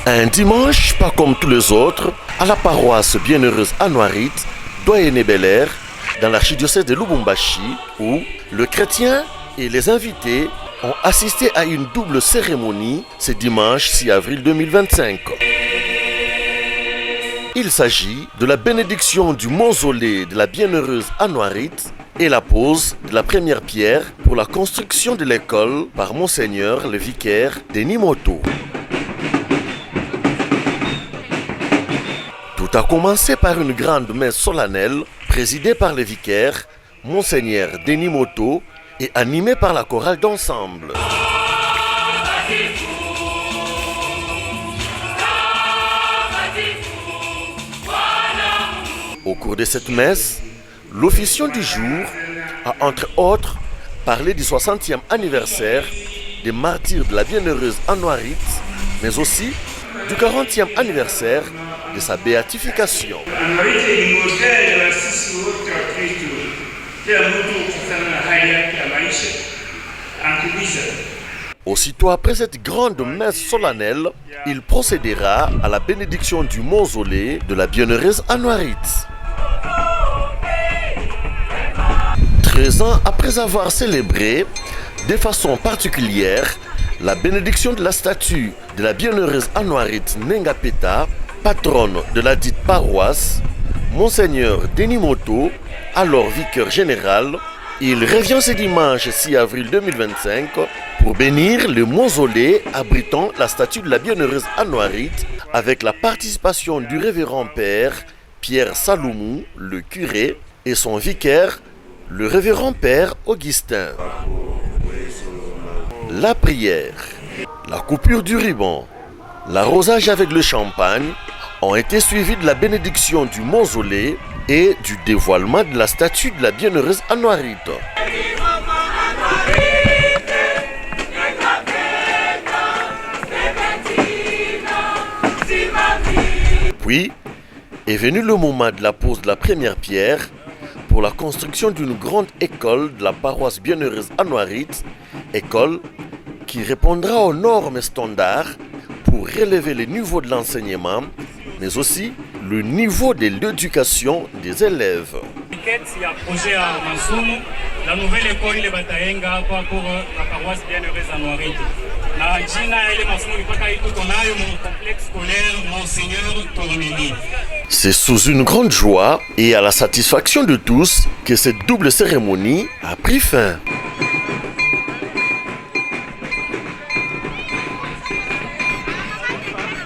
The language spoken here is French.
Un dimanche, pas comme tous les autres, à la paroisse bienheureuse Anouarit, Doyenné Bel-Air, dans l'archidiocèse de Lubumbashi, où le chrétien et les invités ont assisté à une double cérémonie ce dimanche 6 avril 2025. Il s'agit de la bénédiction du mausolée de la bienheureuse Anouarit et la pose de la première pierre pour la construction de l'école par Monseigneur le vicaire Denis Moto. Tout a commencé par une grande messe solennelle présidée par le vicaire Monseigneur Denis Moto et animée par la chorale d'ensemble. Au cours de cette messe, l'officiant du jour a entre autres parlé du 60e anniversaire des martyrs de la bienheureuse Anouarit, mais aussi du 40e anniversaire de sa béatification. Aussitôt après cette grande messe solennelle, il procédera à la bénédiction du mausolée de la bienheureuse Anouarit. 13 ans après avoir célébré de façon particulière la bénédiction de la statue de la bienheureuse Anouarit Nengapeta, patronne de la dite paroisse, Monseigneur Denis Moto, alors vicaire général, il revient ce dimanche 6 avril 2025 pour bénir le mausolée abritant la statue de la bienheureuse Anouarit avec la participation du révérend père Pierre Saloumou, le curé, et son vicaire, le révérend père Augustin. La prière, la coupure du ruban, l'arrosage avec le champagne ont été suivis de la bénédiction du mausolée et du dévoilement de la statue de la bienheureuse Anouarit. Puis est venu le moment de la pose de la première pierre pour la construction d'une grande école de la paroisse bienheureuse Anouarit, école qui répondra aux normes standards pour relever le niveau de l'enseignement, mais aussi le niveau de l'éducation des élèves. La nouvelle école de Bataenga pour la paroisse bienheureuse Anouarit. C'est sous une grande joie et à la satisfaction de tous que cette double cérémonie a pris fin.